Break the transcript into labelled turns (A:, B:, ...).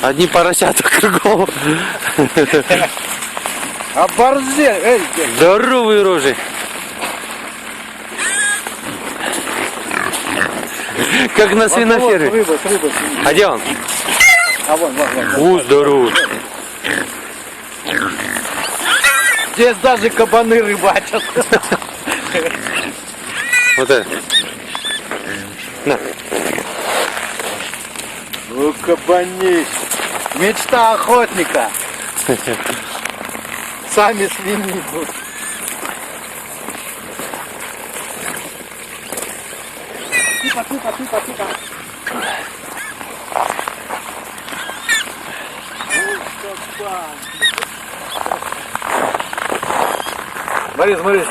A: Одни поросята кругом.
B: Оборзел, эй,
A: Здоровые рожи. Как на свиноферме.
B: рыба.
A: А где он?
B: А вон.
A: Здоровый.
B: Здесь даже кабаны рыбачат.
A: Вот это. На.
B: Ну, кабани. Мечта охотника. Сами свиньи. Тихо. Смотри.